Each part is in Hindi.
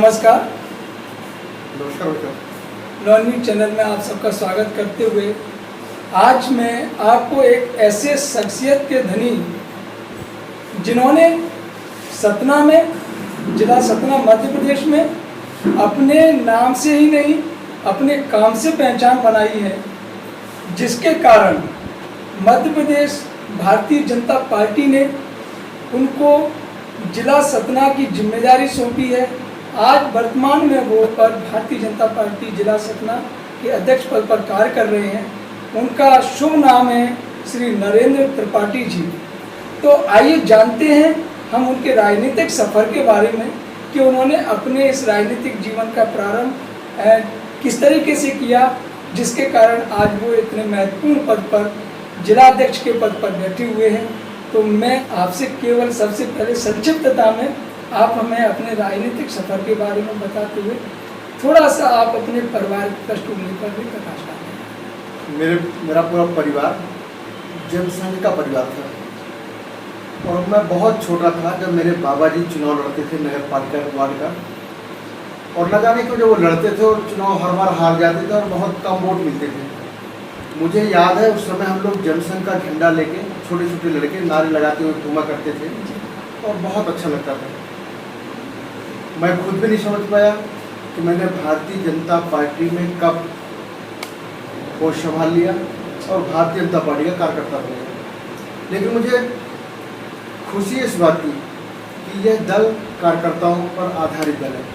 नमस्कार। नमस्कार। लॉन्ड्री चैनल में आप सबका स्वागत करते हुए आज मैं आपको एक ऐसे शख्सियत के धनी जिन्होंने सतना में, जिला सतना मध्य प्रदेश में अपने नाम से ही नहीं अपने काम से पहचान बनाई है, जिसके कारण मध्य प्रदेश भारतीय जनता पार्टी ने उनको जिला सतना की जिम्मेदारी सौंपी है। आज वर्तमान में वो पद भारतीय जनता पार्टी जिला सतना के अध्यक्ष पद पर कार्य कर रहे हैं। उनका शुभ नाम है श्री नरेंद्र त्रिपाठी जी। तो आइए जानते हैं हम उनके राजनीतिक सफ़र के बारे में कि उन्होंने अपने इस राजनीतिक जीवन का प्रारंभ किस तरीके से किया, जिसके कारण आज वो इतने महत्वपूर्ण पद पर जिलाध्यक्ष के पद पर बैठे हुए हैं। तो मैं आपसे केवल सबसे पहले संक्षिप्तता में आप हमें अपने राजनीतिक सफ़र के बारे में बताते हुए थोड़ा सा आप अपने परिवार की पृष्ठभूमि पर भी प्रकाश डालें। मेरा पूरा परिवार जनसंघ का परिवार था और मैं बहुत छोटा था जब मेरे बाबा जी चुनाव लड़ते थे नगर पालिका वार्ड का, और न जाने क्यों जब वो लड़ते थे और चुनाव हर बार हार जाते थे और बहुत कम वोट मिलते थे। मुझे याद है उस समय हम लोग जनसंघ का झंडा लेके छोटे छोटे लड़के नारे लगाते हुए घूमा करते थे और बहुत अच्छा लगता था। मैं खुद भी नहीं समझ पाया कि मैंने भारतीय जनता पार्टी में कब पोस्ट संभाल लिया और भारतीय जनता पार्टी का कार्यकर्ता हो गया। लेकिन मुझे खुशी इस बात की कि यह दल कार्यकर्ताओं पर आधारित दल है।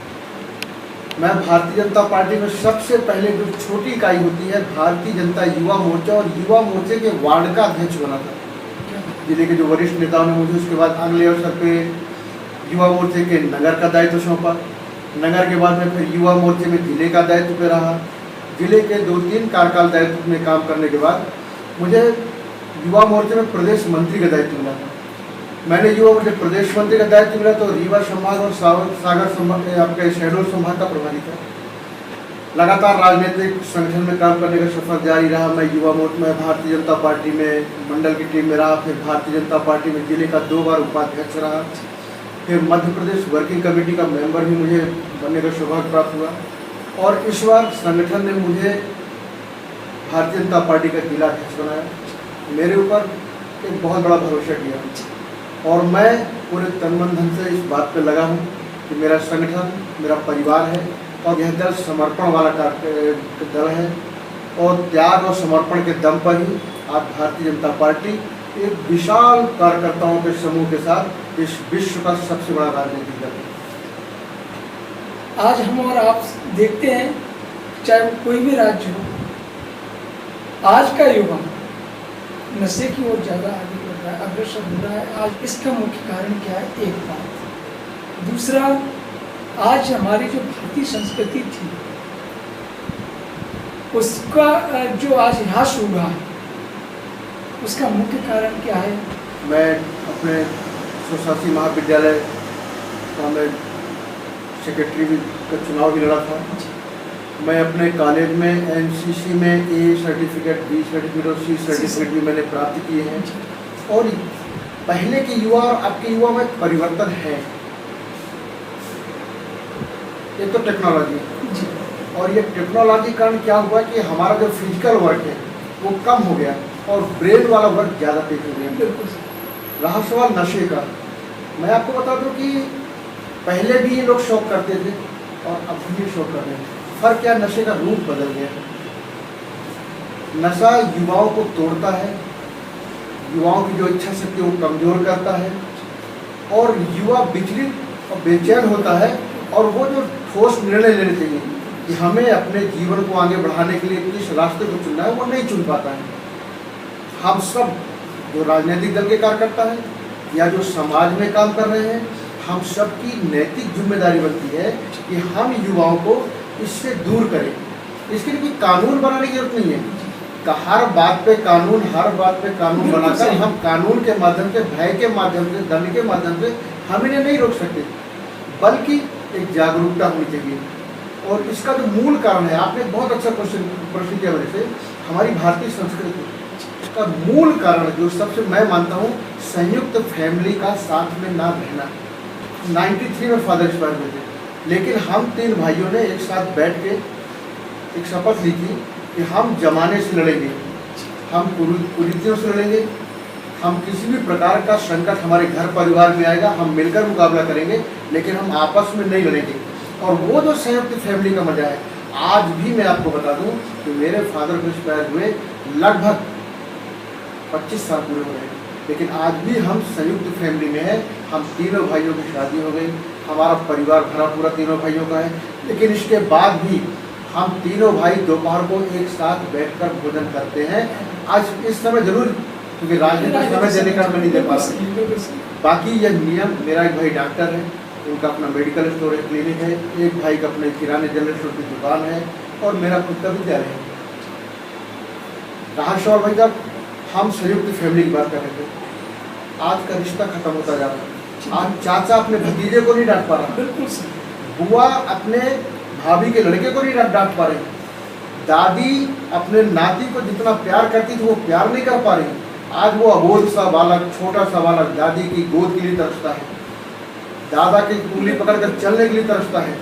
मैं भारतीय जनता पार्टी में सबसे पहले जो छोटी इकाई होती है भारतीय जनता युवा मोर्चा, और युवा मोर्चे के वार्ड का अध्यक्ष बना था। जिले के जो वरिष्ठ नेताओं ने मुझे उसके बाद अगले अवसर पे युवा मोर्चे के नगर का दायित्व सौंपा। नगर के बाद में फिर युवा मोर्चे में जिले का दायित्व पे रहा। जिले के 2-3 कार्यकाल दायित्व में काम करने के बाद मुझे युवा मोर्चे में प्रदेश मंत्री का दायित्व मिला था। मैंने युवा मोर्चे प्रदेश मंत्री का दायित्व मिला तो रीवा संभाग और सागर संभाग आपके शहडोल संभाग का प्रभारी था। लगातार राजनीतिक संगठन में काम करने का सफर जारी रहा। मैं युवा मोर्चा में भारतीय जनता पार्टी में मंडल की टीम में रहा, फिर भारतीय जनता पार्टी में जिले का 2 बार उपाध्यक्ष रहा, फिर मध्य प्रदेश वर्किंग कमेटी का मेंबर भी मुझे बनने का सौभाग्य प्राप्त हुआ, और इस बार संगठन ने मुझे भारतीय जनता पार्टी का जिला अध्यक्ष बनाया। मेरे ऊपर एक बहुत बड़ा भरोसा किया और मैं पूरे तन मन धन से इस बात पर लगा हूँ कि मेरा संगठन मेरा परिवार है और यह दल समर्पण वाला दल है, और त्याग और समर्पण के दम पर ही आज भारतीय जनता पार्टी एक विशाल कार्यकर्ताओं के समूह के साथ इस विश्व का सबसे बड़ा राजनीतिक दल है। आज हम और आप देखते हैं, चाहे वो कोई भी राज्य हो, आज का युवा नशे की ओर ज़्यादा आगे बढ़ रहा है, अग्रसर हो रहा है। आज इसका मुख्य कारण क्या है? एक बात। दूसरा, आज हमारी जो भारतीय संस्कृति थी उसका जो आज ह्रास हुआ है, उसका मुख्य कारण क्या है? मैं अपने स्वशासी महाविद्यालय का मैं सेक्रेटरी का चुनाव भी लड़ा था। मैं अपने कॉलेज में एनसीसी में ए सर्टिफिकेट, बी सर्टिफिकेट और सी सर्टिफिकेट भी मैंने प्राप्त किए हैं। और पहले के युवा और अब के युवा में परिवर्तन है। एक तो टेक्नोलॉजी, और ये टेक्नोलॉजी कारण क्या हुआ कि हमारा जो फिजिकल वर्क है वो कम हो गया और ब्रेन वाला वर्क ज़्यादा तेज हो गया। रहा सवाल नशे का, मैं आपको बता दूं कि पहले भी ये लोग शौक करते थे और अब भी ये शौक कर रहे हैं। फर्क क्या, नशे का रूप बदल गया। नशा युवाओं को तोड़ता है, युवाओं की जो इच्छा शक्ति वो कमज़ोर करता है, और युवा विचलित और बेचैन होता है, और वो जो ठोस निर्णय लेने चाहिए कि हमें अपने जीवन को आगे बढ़ाने के लिए किस रास्ते को चुनना है, वो नहीं चुन पाता है। हम सब जो राजनीतिक दल के कार्यकर्ता हैं या जो समाज में काम कर रहे हैं, हम सब की नैतिक जिम्मेदारी बनती है कि हम युवाओं को इससे दूर करें। इसके लिए कोई कानून बनाने की जरूरत नहीं है। हर बात पे कानून बनाकर हम कानून के माध्यम से, भय के माध्यम से, दंड के माध्यम से हम इन्हें नहीं रोक सकते, बल्कि एक जागरूकता होनी चाहिए। और इसका जो मूल कारण है, आपने बहुत अच्छा प्रश्न किया मेरे से, हमारी भारतीय संस्कृति का मूल कारण जो सबसे मैं मानता हूँ, संयुक्त फैमिली का साथ में ना रहना। 93 में फादर एक्सपायर हुए थे, लेकिन हम 3 भाइयों ने एक साथ बैठ के एक शपथ ली थी कि हम जमाने से लड़ेंगे, हम कुरीतियों से लड़ेंगे, हम किसी भी प्रकार का संकट हमारे घर परिवार में आएगा हम मिलकर मुकाबला करेंगे, लेकिन हम आपस में नहीं लड़ेंगे। और वो जो संयुक्त फैमिली का मजा है, आज भी मैं आपको बता दूं कि मेरे फादर को एक्सपायर हुए लगभग 25 साल पूरे हो गए, लेकिन आज भी हम संयुक्त फैमिली में हैं। हम तीनों भाइयों की शादी हो गई, हमारा परिवार भरा पूरा तीनों भाइयों का है, लेकिन इसके बाद भी हम तीनों भाई दोपहर को एक साथ बैठकर भोजन करते हैं। आज इस समय जरूर, क्योंकि राजनीतिक समय देने का मैं नहीं दे पा रहा। बाकी यह नियम, मेरा एक भाई डॉक्टर है, उनका अपना मेडिकल स्टोर है, क्लिनिक है, एक भाई का अपने किराने जनरल स्टोर की दुकान है, और मेरा खुद का विद्यालय है। कहा शौर भाई साहब, हम संयुक्त फैमिली की बात कर रहे थे, आज का रिश्ता खत्म होता जा रहा है। आज चाचा अपने भतीजे को नहीं डांट पा रहा, बिल्कुल सही, बुआ अपने भाभी के लड़के को नहीं डांट पा रही, दादी अपने नाती को जितना प्यार करती थी वो प्यार नहीं कर पा रही। आज वो अबोध सा बालक, छोटा सा बालक दादी की गोद के लिए तरसता है, दादा की उंगली पकड़कर चलने के लिए तरसता है,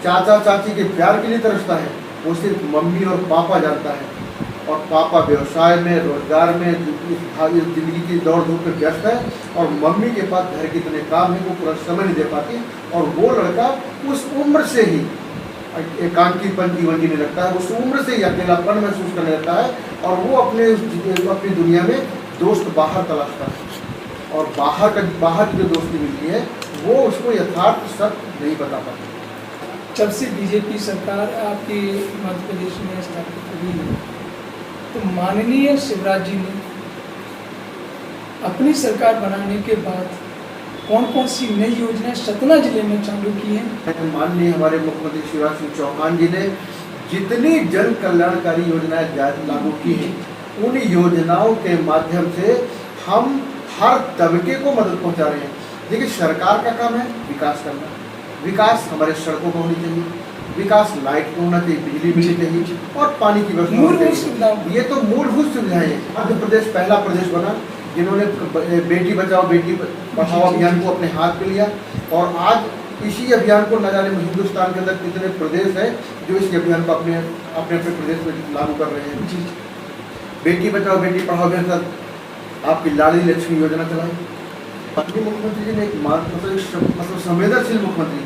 चाचा चाची के प्यार के लिए तरसता है। वो सिर्फ मम्मी और पापा जानता है, और पापा व्यवसाय में, रोजगार में, जिंदगी की दौड़ धूप में व्यस्त है, और मम्मी के पास घर के इतने काम है वो पूरा समय नहीं दे पाती। और वो लड़का उस उम्र से ही एकांकीपन जीवन जीने लगता है, उस उम्र से ही अकेलापन महसूस करने लगता है, और वो अपनी दुनिया में दोस्त बाहर तलाशता है, और बाहर की जो दोस्ती मिलती है वो उसको यथार्थ सत्य नहीं बता पाती। जब से बीजेपी सरकार आपके मध्य प्रदेश में स्थापित हुई है, तो माननीय शिवराज जी ने अपनी सरकार बनाने के बाद कौन कौन सी नई योजनाएं सतना जिले में चालू की हैं? माननीय हमारे मुख्यमंत्री शिवराज सिंह चौहान जी ने जितनी जन कल्याणकारी योजनाएं लागू की हैं, उन योजनाओं के माध्यम से हम हर तबके को मदद पहुंचा रहे हैं। देखिए, सरकार का काम है विकास करना, विकास हमारे सड़कों को होनी चाहिए, विकास लाइट को होना चाहिए, बिजली मिलनी चाहिए, और पानी की व्यवस्था होनी चाहिए। ये तो मूलभूत सुविधाएं हैं। मध्य प्रदेश पहला प्रदेश बना जिन्होंने बेटी बचाओ बेटी पढ़ाओ अभियान को अपने हाथ में लिया, और आज इसी अभियान को न जाने हिंदुस्तान के अंदर कितने प्रदेश हैं जो इस अभियान को अपने अपने प्रदेश में लागू कर रहे हैं। जी, बेटी बचाओ बेटी पढ़ाओ अभियान, आपकी लाडली लक्ष्मी योजना चलाई। माननीय मुख्यमंत्री जी ने एक मतलब संवेदनशील मुख्यमंत्री,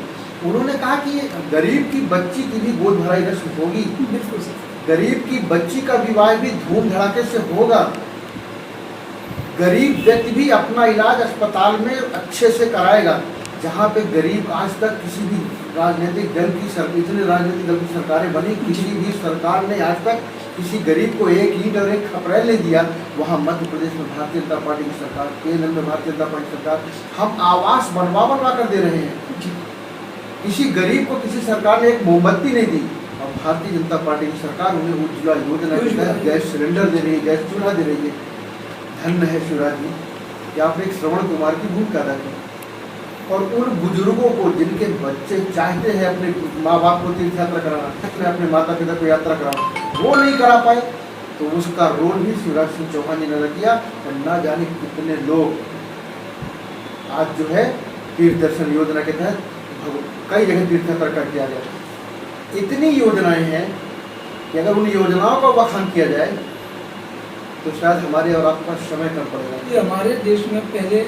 उन्होंने कहा कि गरीब की बच्ची की भी गोद भराई रस्म होगी, गरीब की बच्ची का विवाह भी धूम धड़ाके से होगा, गरीब व्यक्ति भी अपना इलाज अस्पताल में अच्छे से कराएगा। जहाँ पे गरीब आज तक किसी भी राजनीतिक दल की इतने राजनीतिक दल की सरकारें बनी, किसी भी सरकार ने आज तक किसी गरीब को एक ईंट और एक खपरेल नहीं दिया, वहाँ मध्य प्रदेश में भारतीय जनता पार्टी की सरकार, केंद्र में भारतीय जनता पार्टी सरकार, हम आवास बनवा कर दे रहे हैं। किसी गरीब को किसी सरकार ने एक मोमबत्ती नहीं दी, और भारतीय जनता पार्टी की सरकार उन्हें उज्ज्वला योजना के तहत गैस सिलेंडर दे रही है, गैस चूल्हा दे रही है। धन्य है शिवराज जी कि आपने एक श्रवण कुमार की भूमिका अदा की, और उन बुजुर्गों को जिनके बच्चे चाहते हैं अपने माँ बाप को तीर्थ यात्रा कराना, अपने माता पिता को यात्रा कराना, वो नहीं करा पाए, तो उसका रोल भी शिवराज सिंह चौहान जी ने अदा किया। और ना जाने कितने लोग आज जो है तीर्थ दर्शन योजना के तहत कई जगह तीर्थ यात्रा कर दिया गया। इतनी योजनाएं हैं कि अगर उन योजनाओं का बखान किया जाए तो शायद हमारे और आपका समय कम पड़ेगा। ये हमारे देश में पहले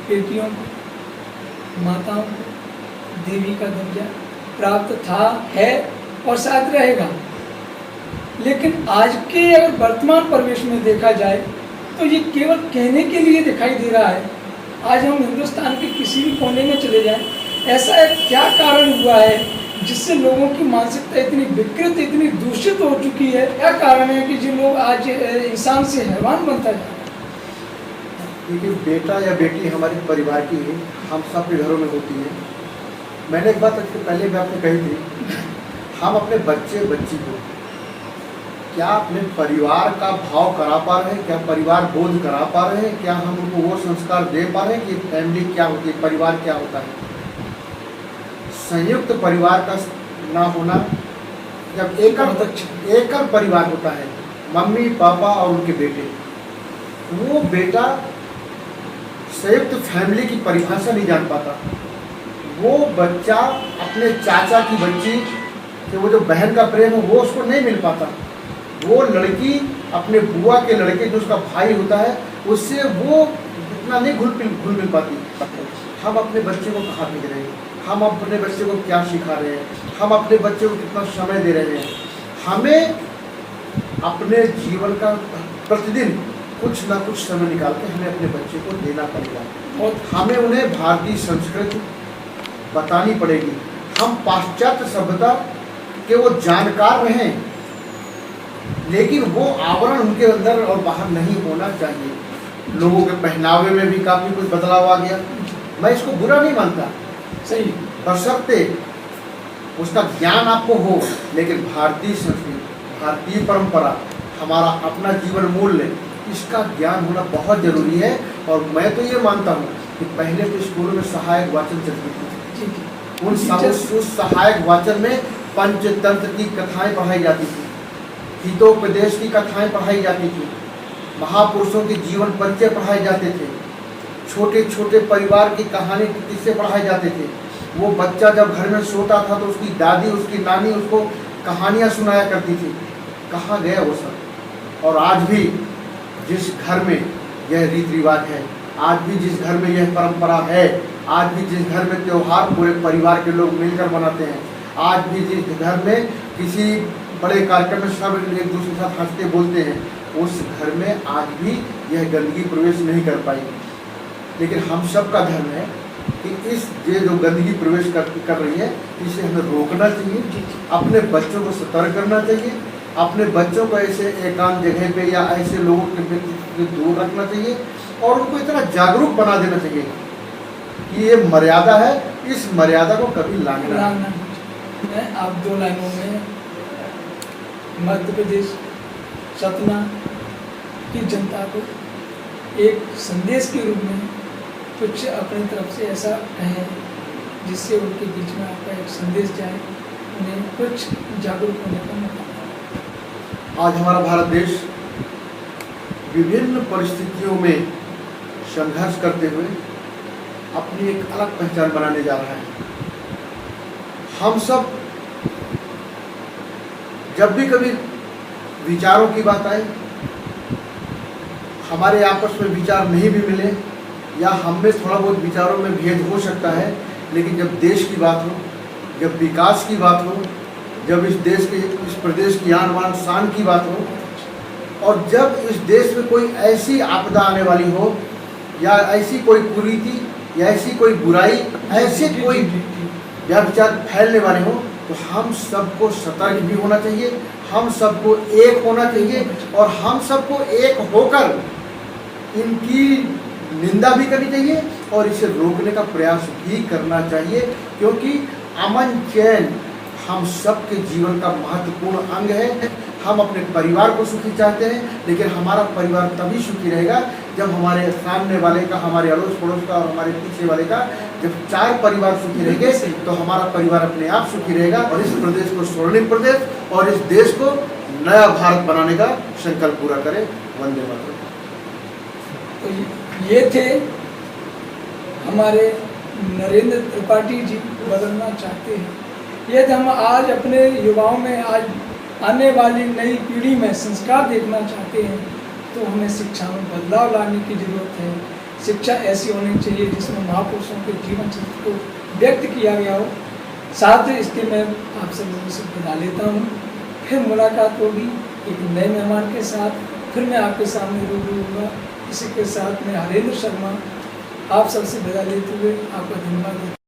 बेटियों को, माताओं को देवी का दर्जा प्राप्त था, है और शायद रहेगा, लेकिन आज के अगर वर्तमान परिवेश में देखा जाए तो ये केवल कहने के लिए दिखाई दे रहा है। आज हम हिंदुस्तान के किसी भी कोने में चले जाएं, ऐसा एक क्या कारण हुआ है जिससे लोगों की मानसिकता इतनी विकृत, इतनी दूषित हो चुकी है? क्या कारण है कि जो लोग आज इंसान से हैवान बनता है? देखिए, बेटा या बेटी हमारे परिवार की है, हम सब के घरों में होती है। मैंने एक बात पहले भी आपने कही थी, हम अपने बच्चे बच्ची को क्या अपने परिवार का भाव करा पा रहे हैं, क्या परिवार बोध करा पा रहे हैं, क्या हम उनको वो संस्कार दे पा रहे हैं कि फैमिली क्या होती है, परिवार क्या होता है। संयुक्त परिवार का ना होना, जब एकल परिवार होता है, मम्मी पापा और उनके बेटे, वो बेटा संयुक्त फैमिली की परिभाषा नहीं जान पाता, वो बच्चा अपने चाचा की बच्ची कि वो जो बहन का प्रेम है वो उसको नहीं मिल पाता। वो लड़की अपने बुआ के लड़के जो उसका भाई होता है उससे वो इतना नहीं घुल मिल पाती। हम अपने बच्चे को कहाँ भेज रहे हैं, हम अपने बच्चे को क्या सिखा रहे हैं, हम अपने बच्चे को कितना समय दे रहे हैं। हमें अपने जीवन का प्रतिदिन कुछ ना कुछ समय निकाल के हमें अपने बच्चे को देना पड़ेगा और हमें उन्हें भारतीय संस्कृति बतानी पड़ेगी। हम पाश्चात्य सभ्यता के वो जानकार रहें, लेकिन वो आवरण उनके अंदर और बाहर नहीं होना चाहिए। लोगों के पहनावे में भी काफ़ी कुछ बदलाव आ गया। मैं इसको बुरा नहीं मानता, सही, बशर्ते उसका ज्ञान आपको हो, लेकिन भारतीय संस्कृति, भारतीय परंपरा, हमारा अपना जीवन मूल्य, इसका ज्ञान होना बहुत जरूरी है। और मैं तो ये मानता हूँ कि पहले तो स्कूलों में सहायक वाचन चलती थी। उस सहायक वाचन में पंचतंत्र की कथाएं पढ़ाई जाती थी, हितोपदेश की कथाएं पढ़ाई जाती थी, महापुरुषों के जीवन परिचय पढ़ाए जाते थे, छोटे छोटे परिवार की कहानी किस्से पढ़ाए जाते थे। वो बच्चा जब घर में सोता था तो उसकी दादी, उसकी नानी उसको कहानियाँ सुनाया करती थी। कहाँ गया वो सब? और आज भी जिस घर में यह रीति रिवाज है, आज भी जिस घर में यह परंपरा है, आज भी जिस घर में त्यौहार पूरे परिवार के लोग मिलकर मनाते हैं, आज भी जिस घर में किसी बड़े कार्यक्रम में सब एक दूसरे के साथ हंसते बोलते हैं, उस घर में आज भी यह गंदगी प्रवेश नहीं कर पाई। लेकिन हम सब का धर्म है कि ये जो गंदगी प्रवेश कर रही है इसे हमें रोकना चाहिए, अपने बच्चों को सतर्क करना चाहिए, अपने बच्चों को ऐसे एकांत जगह पे या ऐसे लोगों के दूर रखना चाहिए और उनको इतना जागरूक बना देना चाहिए कि ये मर्यादा है, इस मर्यादा को कभी लांघना मैं आप 2 लाइनों में मध्य प्रदेश सतना की जनता को एक संदेश के रूप में कुछ अपनी तरफ से ऐसा कहें जिससे उनके बीच में आपका एक संदेश जाए, उन्हें कुछ जागरूक होने का मौका। आज हमारा भारत देश विभिन्न परिस्थितियों में संघर्ष करते हुए अपनी एक अलग पहचान बनाने जा रहा है। हम सब जब भी कभी विचारों की बात आए, हमारे आपस में विचार नहीं भी मिले या हम में थोड़ा बहुत विचारों में भेद हो सकता है, लेकिन जब देश की बात हो, जब विकास की बात हो, जब इस देश के, इस प्रदेश की आन बान शान की बात हो और जब इस देश में कोई ऐसी आपदा आने वाली हो या ऐसी कोई कुरीति या ऐसी कोई बुराई, ऐसे कोई व्यभिचार फैलने वाले हो, तो हम सबको सतर्क भी होना चाहिए, हम सबको एक होना चाहिए और हम सबको एक होकर इनकी निंदा भी करनी चाहिए और इसे रोकने का प्रयास भी करना चाहिए, क्योंकि अमन चैन हम सबके जीवन का महत्वपूर्ण अंग है। हम अपने परिवार को सुखी चाहते हैं, लेकिन हमारा परिवार तभी सुखी रहेगा जब हमारे सामने वाले का, हमारे अड़ोस पड़ोस का और हमारे पीछे वाले का, जब 4 परिवार सुखी रहेंगे तो हमारा परिवार अपने आप सुखी रहेगा और इस प्रदेश को स्वर्णिम प्रदेश और इस देश को नया भारत बनाने का संकल्प पूरा करें। वंदे मातरम। तो ये थे हमारे नरेंद्र त्रिपाठी जी, बदलना चाहते हैं। यदि हम आज अपने युवाओं में, आज आने वाली नई पीढ़ी में संस्कार देखना चाहते हैं तो हमें शिक्षा में बदलाव लाने की ज़रूरत है। शिक्षा ऐसी होनी चाहिए जिसमें महापुरुषों के जीवन चरित्र को व्यक्त किया गया हो। साथ ही इसके मैं आप सब लोगों से विदा लेता हूँ। फिर मुलाकात होगी एक नए मेहमान के साथ, फिर मैं आपके सामने रूबरू होगा। इसी के साथ मैं हरेंद्र शर्मा आप सबसे विदा लेते हुए आपका धन्यवाद।